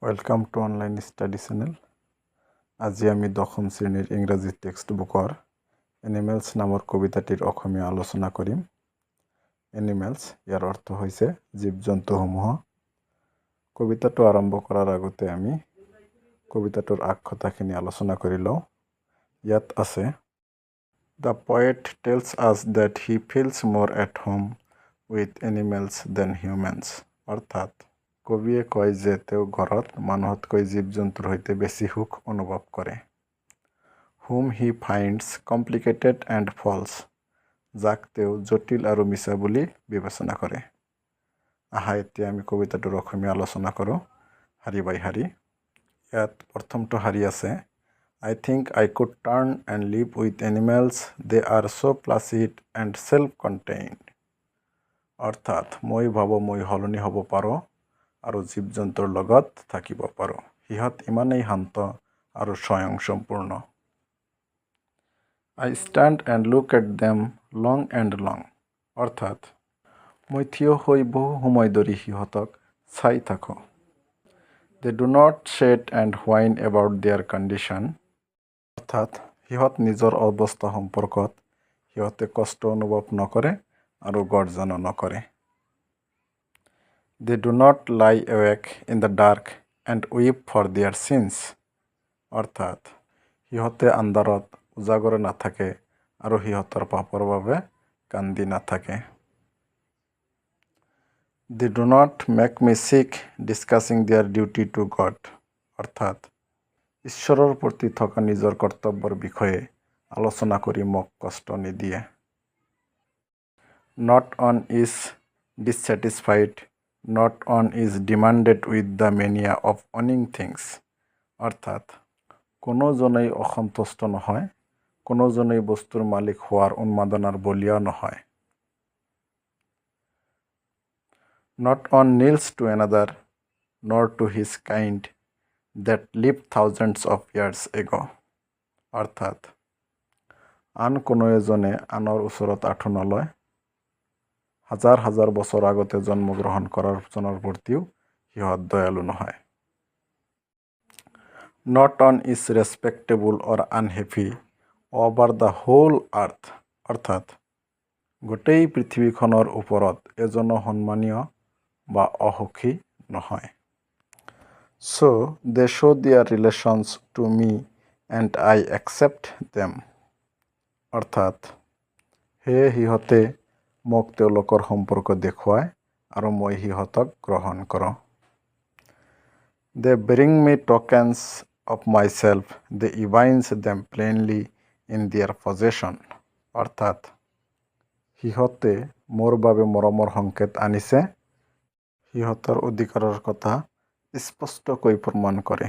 Welcome to online study channel. আজি আমি 10ম শ্ৰেণীৰ ইংৰাজী টেক্সট বুকৰ এনিমেলছ নামৰ কবিতাটিৰ অসমীয়া আলোচনা কৰিম। এনিমেলছ ইয়াৰ অৰ্থ হৈছে জীৱ জন্তুসমূহ। কবিতাটো আৰম্ভ কৰাৰ আগতে আমি কবিতাটোৰ আখৰখিনি আলোচনা কৰি লওঁ। ইয়াত আছে, The poet tells us that he feels more at home with animals than humans. অৰ্থাৎ কবিয়ে কয় যে তেওঁ ঘৰত মানুহতকৈ জীৱ জন্তুৰ সৈতে বেছি সুখ অনুভৱ কৰে। whom he finds complicated and false, যাক তেওঁ জটিল আৰু মিছা বুলি বিবেচনা কৰে। আহা এতিয়া আমি কবিতাটোৰ অসমীয়া আলোচনা কৰোঁ শাৰী বাই শাৰী। ইয়াত প্ৰথমটো শাৰী আছে, I think I could turn and live with animals, they are so placid and self-contained. অৰ্থাৎ মই ভাবোঁ মই সলনি হ'ব পাৰোঁ আৰু জীৱ জন্তুৰ লগত থাকিব পাৰোঁ। সিহঁত ইমানেই শান্ত আৰু স্বয়ংসম্পূৰ্ণ। I stand and look at them long and long. অৰ্থাৎ মই থিয় হৈ বহু সময় ধৰি সিহঁতক চাই থাকোঁ। They do not shed and whine about their condition. অৰ্থাৎ সিহঁত নিজৰ অৱস্থা সম্পৰ্কত সিহঁতে কষ্ট অনুভৱ নকৰে আৰু গৰ্জনো নকৰে। They do not lie awake in the dark and weep for their sins. অৰ্থাৎ সিহঁতে আন্ধাৰত উজাগৰে নাথাকে আৰু সিহঁতৰ পাপৰ বাবে কান্দি নাথাকে। They do not make me sick discussing their duty to God. অৰ্থাৎ ঈশ্বৰৰ প্ৰতি থকা নিজৰ কৰ্তব্যৰ বিষয়ে আলোচনা কৰি মোক কষ্ট নিদিয়ে। Not one is dissatisfied, not one is demanded with the mania of owning things. অৰ্থাৎ কোনোজনেই অসন্তুষ্ট নহয়, কোনোজনেই বস্তুৰ মালিক হোৱাৰ উন্মাদনাৰ বলীয়া নহয়। Not one kneels to another, nor to his kind that lived thousands of years ago. অৰ্থাৎ আন কোনো এজনে আনৰ ওচৰত আঁঠু নলয়, হাজাৰ হাজাৰ বছৰ আগতে জন্মগ্ৰহণ কৰাৰ জনৰ প্ৰতিও সিহঁত দয়ালু নহয়। Not one is respectable or unhappy over the whole earth. অৰ্থাৎ গোটেই পৃথিৱীখনৰ ওপৰত এজনো সন্মানীয় বা অসুখী নহয়। So they show their relations to me and I accept them. অৰ্থাৎ সেয়ে সিহঁতে মোক তেওঁলোকৰ সম্পৰ্ক দেখুৱায় আৰু মই সিহঁতক গ্ৰহণ কৰোঁ। They bring me tokens of myself, they evince them plainly in their possession. অৰ্থাৎ সিহঁতে মোৰ বাবে মৰমৰ সংকেত আনিছে, সিহঁতৰ অধিকাৰৰ কথা স্পষ্টকৈ প্ৰমাণ কৰে।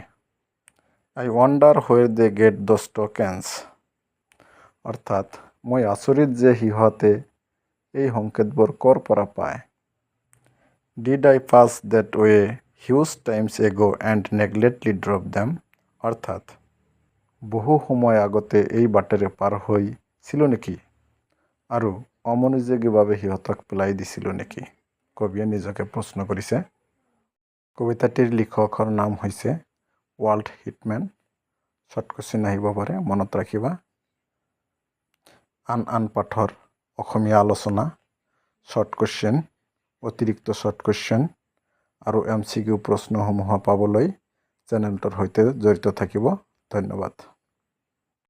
I wonder where they get those tokens. অৰ্থাৎ মই আচৰিত যে সিহঁতে এই সংকেতবোৰ ক'ৰ পৰা পায়। Did I pass that way huge times ago and neglectedly drop them? অৰ্থাৎ বহু সময় আগতে এই বাটেৰে পাৰ হৈছিলোঁ নেকি আৰু অমনোযোগীভাৱে সিহঁতক পেলাই দিছিলোঁ নেকি? কবিয়ে নিজকে প্ৰশ্ন কৰিছে। কবিতাটিৰ লিখকৰ নাম হৈছে ৱাল্ট হিটমেন। শ্বৰ্ট কুৱেশ্যন আহিব পাৰে, মনত ৰাখিবা। আন পাঠৰ অসমীয়া আলোচনা, শ্বৰ্ট কুৱেশ্যন, অতিৰিক্ত শ্বৰ্ট কুৱেশ্যন আৰু MCQ প্ৰশ্নসমূহ পাবলৈ চেনেলটোৰ সৈতে জড়িত থাকিব। ধন্যবাদ।